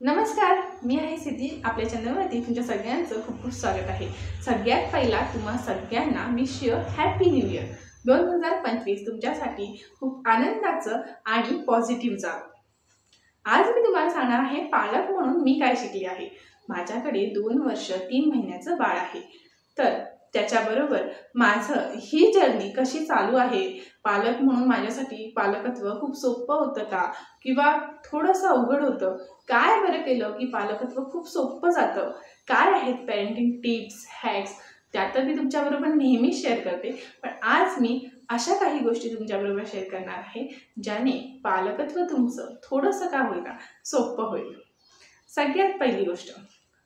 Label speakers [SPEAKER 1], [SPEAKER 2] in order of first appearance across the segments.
[SPEAKER 1] नमस्कार, मी आहे सिद्धी. आपल्या चॅनलवरती तुमच्या सगळ्यांचं खूप खूप स्वागत आहे. सगळ्यात पहिला तुम्हा सगळ्यांना wish you happy new year. 2025 तुमच्यासाठी खूप आनंदाचं आणि पॉझिटिव्ह जावो. आज मी तुम्हाला सांगणार आहे पालक म्हणून मी काय शिकली आहे. माझ्याकडे 2 वर्ष 3 महिन्याचं बाळ आहे. तर त्याच्याबरोबर माझं ही जर्नी कशी चालू आहे. पालक म्हणून माझ्यासाठी पालकत्व खूप सोपं होतं का, किंवा थोडंसं अवघड होतं? काय बरं केलं की पालकत्व खूप सोपं जातं? काय आहेत पेरेंटिंग टिप्स, हॅक्स? त्या तर मी तुमच्याबरोबर नेहमी शेअर करते. पण आज मी अशा काही गोष्टी तुमच्याबरोबर शेअर करणार आहे ज्याने पालकत्व तुमचं थोडंसं का होईना सोपं होईल. सगळ्यात पहिली गोष्ट,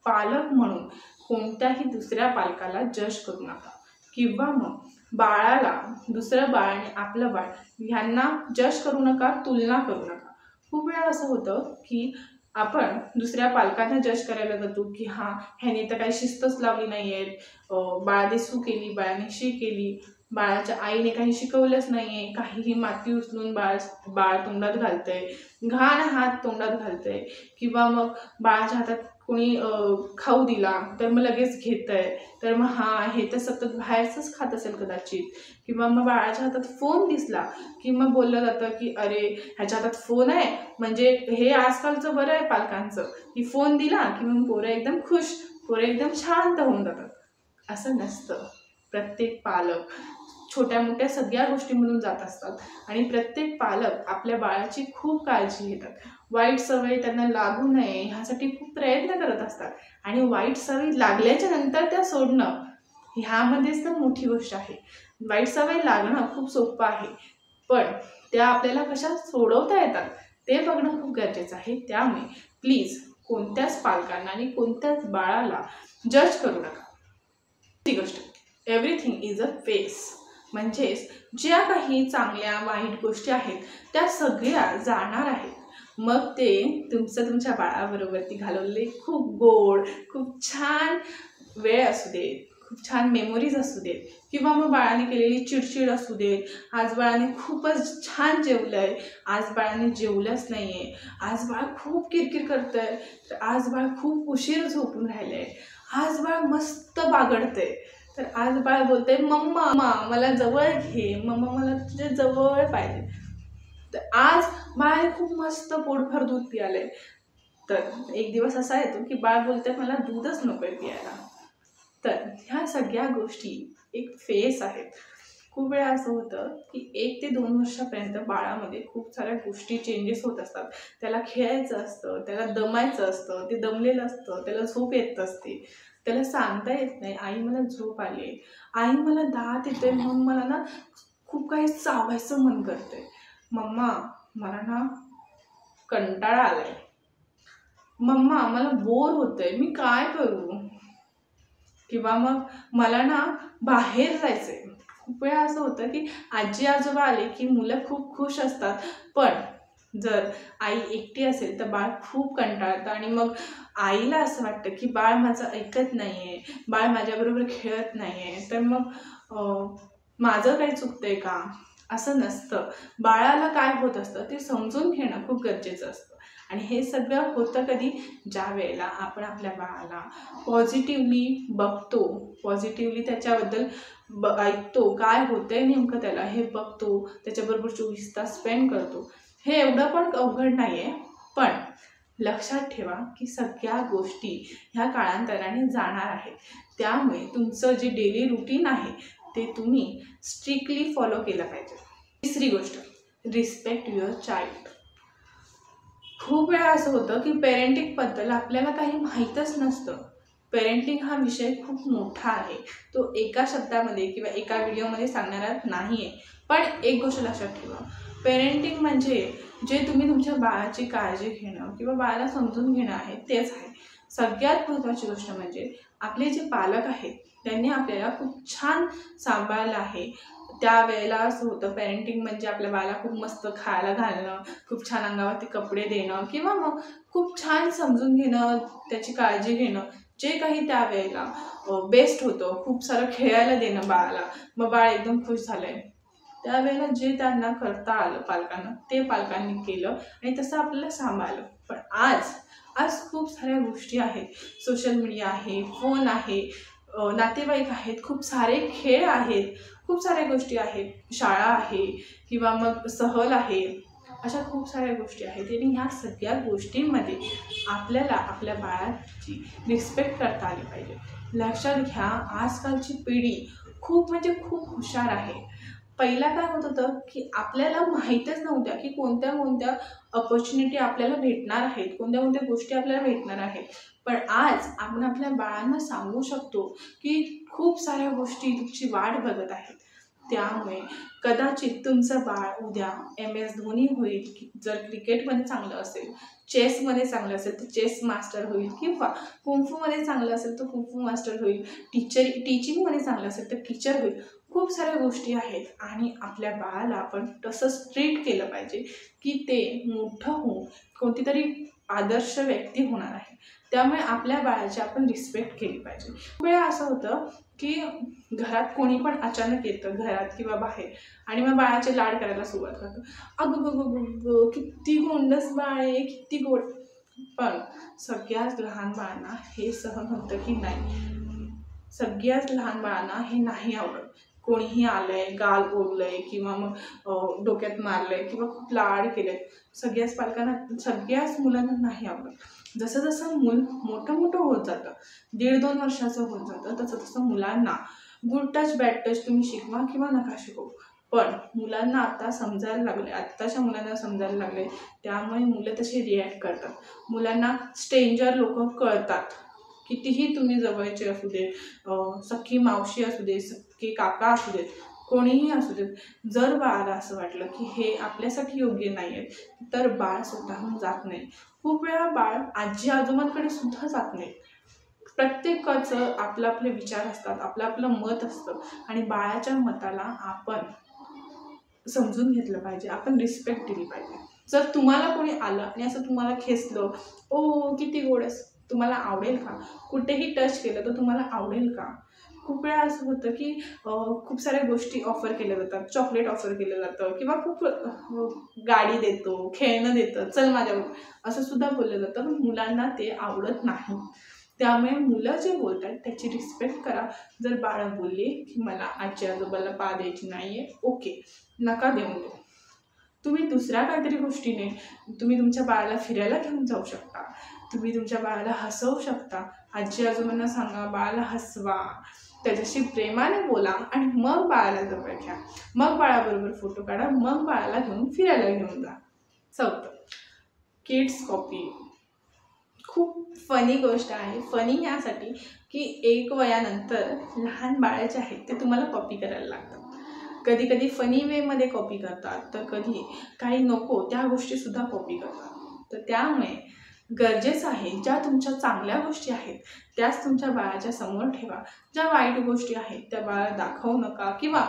[SPEAKER 1] पालक म्हणून कोणत्याही दुसऱ्या पालकाला जज करू नका, किंवा मग बाळाला दुसरं बाळ आणि आपलं बाळ ह्यांना जज करू नका, तुलना करू नका. खूप वेळा असं होतं की आपण दुसऱ्या पालकांना जज करायला जातो की ह्याने तर काही शिस्तच लावली नाही आहे, बाळाने सू केली, बाळाने शी केली, बाळाच्या आईने काही शिकवलंच नाही आहे, काहीही माती उचलून बाळ तोंडात घालतंय, घाण हात तोंडात घालतंय, किंवा मग बाळाच्या हातात कोणी खाऊ दिला तर मग लगेच घेतंय, तर मग हे तर सतत बाहेरचंच खात असेल कदाचित, किंवा मग बाळाच्या हातात फोन दिसला की मग बोललं जातं की अरे ह्याच्या हातात फोन आहे म्हणजे हे आजकालचं बरं आहे पालकांचं की फोन दिला की मग पोरं एकदम खुश, पोरं एकदम शांत होऊन जातात. असं नसतं. प्रत्येक पालक छोट्या मोठ्या सगळ्या गोष्टींमधून जात असतात आणि प्रत्येक पालक आपल्या बाळाची खूप काळजी घेतात. वाईट सवय त्यांना लागू नये ह्यासाठी खूप प्रयत्न करत असतात, आणि वाईट सवय लागल्याच्या नंतर त्या सोडणं ह्यामध्येच तर मोठी गोष्ट आहे. वाईट सवय लागणं खूप सोपं आहे, पण त्या आपल्याला कशा सोडवता येतात ते बघणं खूप गरजेचं आहे. त्यामुळे प्लीज कोणत्याच पालकांना आणि कोणत्याच बाळाला जज करू नका. ती गोष्ट, एव्हरीथिंग इज अ फेस. म्हणजेच ज्या काही चांगल्या वाईट गोष्टी आहेत त्या सगळ्या जाणार आहेत. मग ते तुमच्या बाळाबरोबरती घालवलेले खूप गोड, खूप छान वेळ असू दे, खूप छान मेमोरीज असू देत, किंवा मग बाळाने केलेली चिडचिड असू दे, आज बाळाने खूपच छान जेवलंय, आज बाळाने जेवलंच नाहीये, आज बाळ खूप किरकिर करतंय, तर आज बाळ खूप उशीर झोपून राहिलंय, आज बाळ मस्त बागडतंय, तर आज बाळ बोलतंय मम्मा मला जवळ घे, मम्मा मला तुझ्या जवळ पाहिजे, तर आज बाळाने खूप मस्त पोटभर दूध पियालंय, तर एक दिवस असा येतो की बाळ बोलतंय मला दूधच नकोय पियायला. तर ह्या सगळ्या गोष्टी एक फेस आहेत. खूप वेळा असं होतं की 1 ते 2 वर्षापर्यंत बाळामध्ये खूप साऱ्या गोष्टी चेंजेस होत असतात. त्याला खेळायचं असतं, त्याला दमायचं असतं, ते दमलेलं असतं, त्याला झोप येत असते, त्याला सांगता येत नाही आई मला झोप आली, आई मला दात येतोय म्हणून मला ना खूप काही चावायचं मन करतंय, मम्मा मला ना कंटाळा आलाय, मम्मा मला बोर होतंय मी काय करू, किंवा मग मला ना बाहेर जायचंय. खूप वेळा असं होतं की आजी आजोबा आले की मुलं खूप खुश असतात, पण जर आई एकटी असेल तर बाळ खूप कंटाळतं, आणि मग आईला असं वाटतं की बाळ माझं ऐकत नाहीये, बाळ माझ्याबरोबर खेळत नाहीये, तर मग माझं काय चुकतंय का? असं नसतं. बाळाला काय होत असतं ते समजून घेणं खूप गरजेचं असतं, आणि हे सगळं होतं कधी, ज्या वेळेला आपण आपल्या बाळाला पॉझिटिव्हली बघतो, पॉझिटिव्हली त्याच्याबद्दल ऐकतो, काय होतंय नेमकं त्याला हे बघतो, त्याच्याबरोबर 24 तास स्पेंड करतो. हे एवढं पण अवघड नाही आहे, पण लक्षात ठेवा की सगळ्या गोष्टी ह्या काळांतराने जाणार आहेत. त्यामुळे तुमचं जे डेली रुटीन आहे ते तुम्ही स्ट्रिक्टली फॉलो केलं पाहिजे. तिसरी गोष्ट, रिस्पेक्ट युअर चाइल्ड. खूप वेळा असं होतं की पेरेंटिंगबद्दल आपल्याला काही माहीतच नसतं. पेरेंटिंग हा विषय खूप मोठा आहे, तो एका शब्दामध्ये किंवा एका व्हिडिओमध्ये सांगणारा नाही आहे. पण एक गोष्ट लक्षात ठेवा, पेरेंटिंग म्हणजे जे तुम्ही तुमच्या बाळाची काळजी घेणं किंवा बाळाला समजून घेणं आहे तेच आहे. सगळ्यात महत्त्वाची गोष्ट म्हणजे आपले जे पालक आहेत त्यांनी आपल्याला खूप छान सांभाळलं आहे. त्यावेळेला असं होतं पेरेंटिंग म्हणजे आपल्या बाळाला खूप मस्त खायला घालणं, खूप छान अंगावरती कपडे देणं, किंवा मग खूप छान समजून घेणं, त्याची काळजी घेणं, जे काही त्यावेळेला बेस्ट होतं. खूप सारं खेळायला देणं बाळाला, मग बाळ एकदम खुश झालंय. त्यावेळेला जे त्यांना करता आलं पालकांना ते पालकांनी केलं आणि तसं आपल्याला सांभाळलं. पण आज खूप साऱ्या गोष्टी आहेत, सोशल मीडिया आहे, फोन आहे, नातेवाईक आहेत, खूप सारे खेळ आहेत, खूप साऱ्या गोष्टी आहेत, शाळा आहे किंवा मग सहल आहे, अशा खूप साऱ्या गोष्टी आहेत. आणि ह्या सगळ्या गोष्टींमध्ये आपल्याला आपल्या बाळाची रिस्पेक्ट करता आली पाहिजे. लक्षात घ्या, आजकालची पिढी खूप म्हणजे खूप हुशार आहे. पहिला काय होत होतं की आपल्याला माहीतच नव्हत्या की कोणत्या कोणत्या अपॉर्च्युनिटी आपल्याला भेटणार आहेत, कोणत्या कोणत्या गोष्टी आपल्याला भेटणार आहेत. पण आज आपण आपल्या बाळांना सांगू शकतो की खूप साऱ्या गोष्टी तुमची वाट बघत आहेत. त्यामुळे कदाचित तुमचं बाळ उद्या MS धोनी होईल, जर क्रिकेटमध्ये चांगलं असेल, चेसमध्ये चांगलं असेल तर चेस मास्टर होईल, किंवा कुंफूमध्ये चांगलं असेल तर कुंफू मास्टर होईल, टीचिंगमध्ये चांगलं असेल तर टीचर होईल. खूप साऱ्या गोष्टी आहेत आणि आपल्या बाळाला आपण तसंच ट्रीट केलं पाहिजे की ते मोठं होऊन कोणती तरी आदर्श व्यक्ती होणार आहे. त्यामुळे आपल्या बाळाची आपण रिस्पेक्ट केली पाहिजे. वेळा असं होतं की घरात कोणी पण अचानक येतं घरात किंवा बाहेर आणि मग बाळाचे लाड करायला सुरुवात करतं. अगं गो गो गो, किती गोंडस बाळ आहे, किती गोड. पण सगळ्याच लहान बाळांना हे सहन होतं की नाही? सगळ्याच लहान बाळांना हे नाही आवडत. कोणीही आलंय, गाल ओढलंय किंवा मग डोक्यात मारलंय किंवा खूप लाड केले, सगळ्याच पालकांना, सगळ्याच मुलांना नाही आवडत. जसं जसं मूल मोठं मोठं होत जातं, 1.5-2 वर्षाचं होत जातं, तसं तसं मुलांना गुड टच बॅड टच तुम्ही शिकवा किंवा नका शिकवू, पण मुलांना आता समजायला लागले, आत्ताच्या मुलांना समजायला लागले. त्यामुळे मुलं तशी रिॲक्ट करतात. मुलांना स्ट्रेंजर लोक कळतात. कितीही तुम्ही जवळचे असू दे, सख्खी मावशी असू दे, सख्खे काका असू देत, कोणीही असू देत, जर बाळाला असं वाटलं की हे आपल्यासाठी योग्य नाही आहे तर बाळ स्वतःहून जात नाही. खूप वेळा बाळ आजी आजोबांकडे सुद्धा जात नाही. प्रत्येकाचं आपलं आपले विचार असतात, आपलं आपलं मत असतं आणि बाळाच्या मताला आपण समजून घेतलं पाहिजे, आपण रिस्पेक्ट दिली पाहिजे. जर तुम्हाला कोणी आलं आणि असं तुम्हाला खेचलं, ओ किती गोड आहेस, तुम्हाला आवडेल का? कुठेही टच केलं तर तुम्हाला आवडेल का? खूप वेळा असं होतं की खूप साऱ्या गोष्टी ऑफर केल्या जातात, चॉकलेट ऑफर केलं जातं किंवा खूप गाडी देतो, खेळणं देतं, चल माझ्याबरोबर, असं सुद्धा बोललं जातं. पण मुलांना ते आवडत नाही. त्यामुळे मुलं जे बोलतात त्याची रिस्पेक्ट करा. जर बाळं बोलली की मला आजी आजोबाला पा द्यायची नाही आहे, ओके, नका देऊन देऊ. तुम्ही दुसऱ्या काहीतरी गोष्टीने तुम्ही तुमच्या बाळाला फिरायला घेऊन जाऊ शकता, तुम्ही तुमच्या बाळाला हसवू शकता. आजी आजोबांना सांगा, बाळाला हसवा, त्याच्याशी प्रेमाने बोला आणि मग बाळाला जवळ घ्या, मग बाळाबरोबर फोटो काढा, मग बाळाला घेऊन फिरायला घेऊन जा. 4, किड्स कॉपी. खूप फनी गोष्ट आहे. फनी यासाठी की एक वयानंतर लहान बाळं जे आहेत ते तुम्हाला कॉपी करायला लागतात. कधी कधी फनी वेमध्ये कॉपी करतात, तर कधी काही नको त्या गोष्टीसुद्धा कॉपी करतात. तर त्यामुळे गरजेचं आहे, ज्या तुमच्या चांगल्या गोष्टी आहेत त्याच तुमच्या बाळाच्या समोर ठेवा. ज्या वाईट गोष्टी आहेत त्या बाळाला दाखवू नका किंवा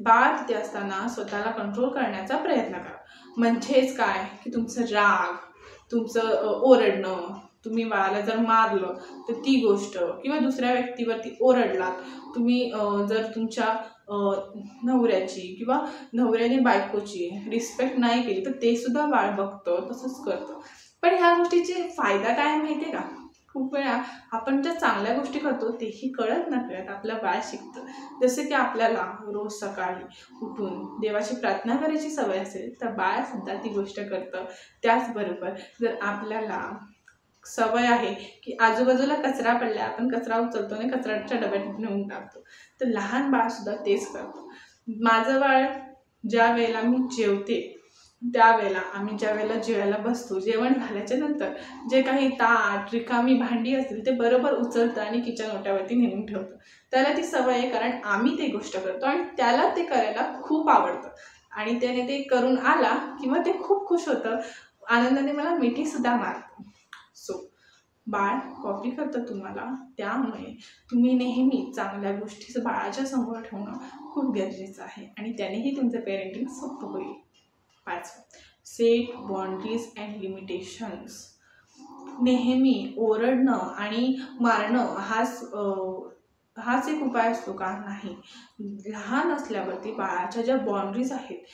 [SPEAKER 1] बाळ तिथे असताना स्वतःला कंट्रोल करण्याचा प्रयत्न करा. म्हणजेच काय की तुमचं राग, तुमचं ओरडणं, तुम्ही बाळाला जर मारलं तर ती गोष्ट, किंवा दुसऱ्या व्यक्तीवरती ओरडलात तुम्ही, जर तुमच्या नवऱ्याची किंवा नवऱ्याने बायकोची रिस्पेक्ट नाही केली तर ते सुद्धा बाळ बघतं, तसंच करतं. पण ह्या गोष्टीचे फायदा काय माहिती आहे का? खूप वेळा आपण ज्या चांगल्या गोष्टी करतो तेही कळत नकळत आपलं बाळ शिकतं. जसं की आपल्याला रोज सकाळी उठून देवाची प्रार्थना करायची सवय असेल तर बाळ सुद्धा ती गोष्ट करतं. त्याचबरोबर जर आपल्याला सवय आहे की आजूबाजूला कचरा पडला, आपण कचरा उचलतो आणि कचऱ्याच्या डब्यात नेऊन टाकतो, तर लहान बाळ सुद्धा तेच करतं. माझं बाळ ज्या वेळेला मी जेवते त्यावेळेला, आम्ही ज्या वेळेला जेवायला बसतो, जेवण झाल्याच्या नंतर जे काही ताट रिकामी भांडी असतील ते बरोबर उचलतं आणि किचन ओट्यावरती नेऊन ठेवतं. त्याला ती सवय आहे, कारण आम्ही ते गोष्ट करतो आणि त्याला ते करायला खूप आवडतं आणि त्याने ते करून आला किंवा ते खूप खुश होतं, आनंदाने मला मिठीसुद्धा मारतं. सो बाळ कॉपी करतं तुम्हाला, त्यामुळे तुम्ही नेहमी चांगल्या गोष्टी बाळाच्या समोर ठेवणं खूप गरजेचं आहे आणि त्यानेही तुमचं पेरेंटिंग सोपं होईल. 5, सेट बाउंड्रीज अँड लिमिटेशन्स. नेहमी ओरडणं आणि मारणं हाच एक उपाय असतो का? नाही. लहान असल्यावरती बाळाच्या ज्या बाउंड्रीज आहेत,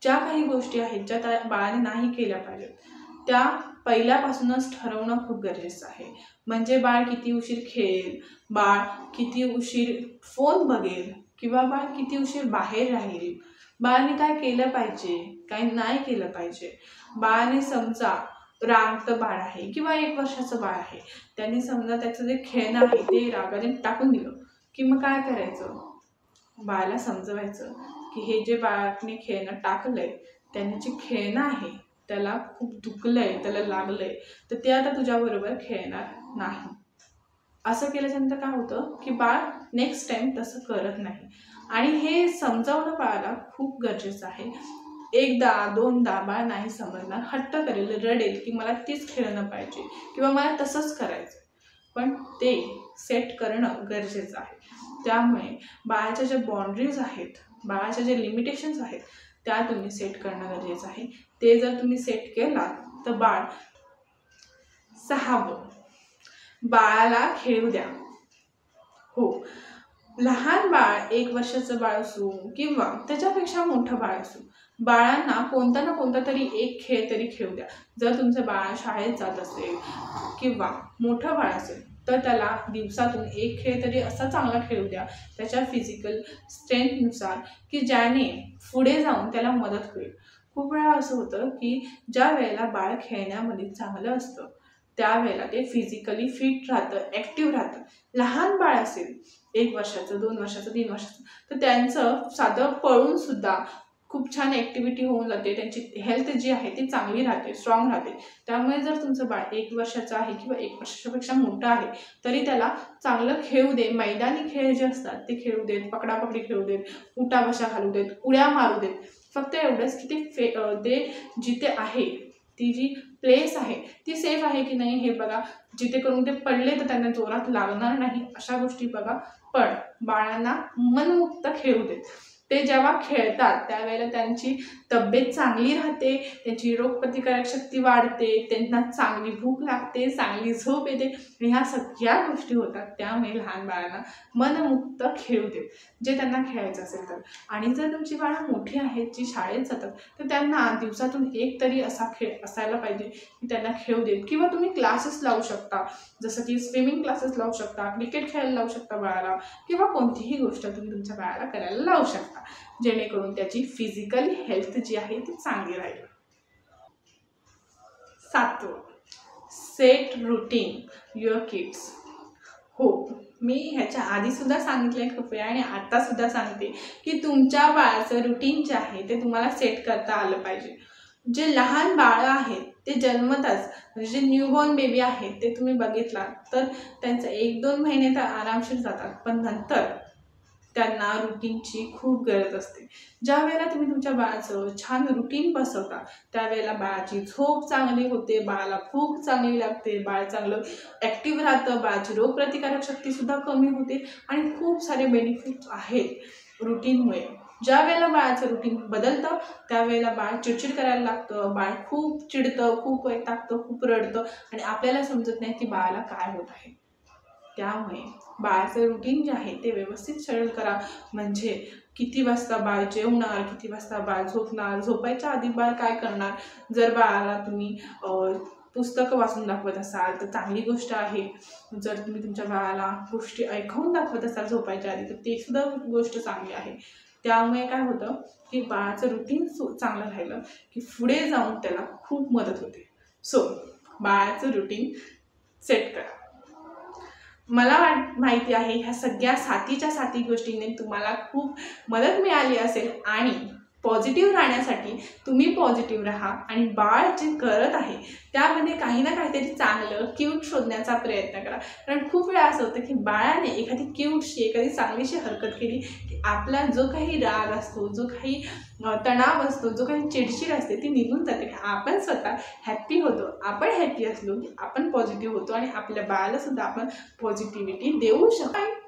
[SPEAKER 1] ज्या काही गोष्टी आहेत ज्या त्या बाळाने नाही केल्या पाहिजेत, त्या पहिल्यापासूनच ठरवणं खूप गरजेचं आहे. म्हणजे बाळ किती उशीर खेळेल, बाळ किती उशीर फोन बघेल, किंवा बाळ किती उशीर बाहेर राहील, बाळाने काय केलं पाहिजे, काय नाही केलं पाहिजे. बाळाने समजा रागतं बाळ आहे किंवा 1 वर्षाचं बाळ आहे, त्यांनी समजा त्याचं जे खेळणं आहे ते रागाने टाकून दिलं की मग काय करायचं, बाळाला समजवायचं की हे जे बाळाने खेळणं टाकलंय, त्याने जे खेळणं आहे त्याला खूप दुखलंय, त्याला लागलंय, तर ते आता तुझ्याबरोबर खेळणार नाही. असं केल्याच्यानंतर काय होतं की बाळ नेक्स्ट टाइम तसं करत नाही. आणि हे समजावणं बाळाला खूप गरजेचं आहे. 1दा 2दा बाळ नाही समजणार, हट्ट करेल, रडेल की मला तीच खेळणं पाहिजे किंवा मला तसंच करायचं. पण ते सेट करणं गरजेचं आहे. त्यामुळे बाळाच्या ज्या बाउंड्रीज आहेत, बाळाच्या ज्या लिमिटेशन्स आहेत, त्या तुम्ही सेट करणं गरजेचं आहे. ते जर तुम्ही सेट केलात तर बाळ सहावं, बाळाला खेळू द्या. हो, लहान बाळ 1 वर्षाचं बाळ असो किंवा त्याच्यापेक्षा मोठं बाळ असो, बाळांना कोणता ना कोणता तरी एक खेळ तरी खेळू द्या. जर तुमचं बाळ शाळेत जात असेल किंवा मोठं बाळ असेल तर त्याला दिवसातून 1 खेळ तरी असा चांगला खेळू द्या त्याच्या फिजिकल स्ट्रेंथनुसार की ज्याने पुढे जाऊन त्याला मदत होईल. खूप वेळा असं होतं की ज्या वेळेला बाळ खेळण्यामध्ये चांगलं असतं त्यावेळेला ते फिजिकली फिट राहतं, ॲक्टिव्ह राहतं. लहान बाळ असेल 1 वर्षाचं, 2 वर्षाचं, 3 वर्षाचं, तर त्यांचं साधं पळून सुद्धा खूप छान ॲक्टिव्हिटी होऊन जाते, त्यांची हेल्थ जी आहे ती चांगली राहते, स्ट्रॉंग राहते. त्यामुळे जर तुमचं बाळ 1 वर्षाचं आहे किंवा 1 वर्षापेक्षा मोठं आहे तरी त्याला चांगलं खेळू दे. मैदानी खेळ जे असतात ते खेळू देत, पकडापकडी खेळू देत, उठाबशा घालू देत, उड्या मारू देत. फक्त एवढंच की ते जिथे आहे, ती जी प्लेस आहे ती सेफ आहे की नाही हे बघा. जिथे करून ते पडले तर त्यांना जोरात लागणार नाही, अशा गोष्टी बघा. पण बाळांना मनमुक्त खेळू देत. ते जेव्हा खेळतात त्यावेळेला त्यांची तब्येत चांगली राहते, त्यांची रोगप्रतिकारक शक्ती वाढते, त्यांना चांगली भूक लागते, चांगली झोप येते आणि ह्या सगळ्या गोष्टी होतात. त्यामुळे लहान बाळांना मनमुक्त खेळू देत जे त्यांना खेळायचं असेल तर. आणि जर तुमची बाळं मोठी आहेत जी शाळेत जातात तर त्यांना दिवसातून 1 तरी असा खेळ असायला पाहिजे की त्यांना खेळू देत. किंवा तुम्ही क्लासेस लावू शकता, जसं की स्विमिंग क्लासेस लावू शकता, क्रिकेट खेळायला लावू शकता बाळाला, किंवा कोणतीही गोष्ट तुम्ही तुमच्या बाळाला करायला लावू शकता जेणेकरून त्याची फिजिकल हेल्थ जी आहे ती चांगली राहील. 7, सेट रुटीन युअर किड्स. हो, मी ह्याच्या आधी सुद्धा सांगितलंय खूप वेळा आणि आता सुद्धा सांगते की तुमच्या बाळाचं रुटीन जे आहे ते तुम्हाला सेट करता आलं पाहिजे. जे लहान बाळं आहेत ते जन्मताच, म्हणजे जे न्यूबॉर्न बेबी आहेत ते तुम्ही बघितला तर त्यांचं 1-2 महिने तर आरामशीर जातात, पण नंतर त्यांना रुटीनची खूप गरज असते. ज्या वेळेला तुम्ही तुमच्या बाळाचं छान रुटीन बसवता त्यावेळेला बाळाची झोप चांगली होते, बाळाला भूक चांगली लागते, बाळ चांगलं ॲक्टिव्ह राहतं, बाळाची रोगप्रतिकारक शक्तीसुद्धा कमी होते आणि खूप सारे बेनिफिट्स आहेत रुटीनमुळे. ज्या वेळेला बाळाचं रुटीन बदलतं त्यावेळेला बाळ चिडचिड करायला लागतं, बाळ खूप चिडतं, खूप वैतागतं, खूप रडतं आणि आपल्याला समजत नाही की बाळाला काय होत आहे. त्यामुळे बाळाचं रुटीन जे आहे ते व्यवस्थित शेड्यूल करा. म्हणजे किती वाजता बाळ जेवणार, किती वाजता बाळ झोपणार, झोपायच्या आधी बाळ काय करणार. जर बाळाला तुम्ही पुस्तकं वाचून दाखवत असाल तर चांगली गोष्ट आहे. जर तुम्ही तुमच्या बाळाला गोष्टी ऐकवून दाखवत असाल झोपायच्या आधी तर ते सुद्धा गोष्ट चांगली आहे. त्यामुळे काय होतं की बाळाचं रुटीन चांगलं राहिलं की पुढे जाऊन त्याला खूप मदत होते. सो बाळाचं रुटीन सेट करा. मला माहिती आहे ह्या सगळ्या 7च्या 7 गोष्टींनी तुम्हाला खूप मदत मिळाली असेल आणि पॉझिटिव्ह राहण्यासाठी तुम्ही पॉझिटिव्ह राहा आणि बाळ जे करत आहे त्यामध्ये काही ना काहीतरी चांगलं क्यूट शोधण्याचा प्रयत्न करा. कारण खूप वेळा असं होतं की बाळाने एखादी क्यूटशी, एखादी चांगलीशी हरकत केली की आपला जो काही राग असतो, जो काही तणाव असतो, जो काही चिडचिड असते ती निघून जाते. आपण स्वतः हॅप्पी होतो, आपण हॅप्पी असलो की आपण पॉझिटिव्ह होतो आणि आपल्या बाळाला सुद्धा आपण पॉझिटिव्हिटी देऊ शकतो.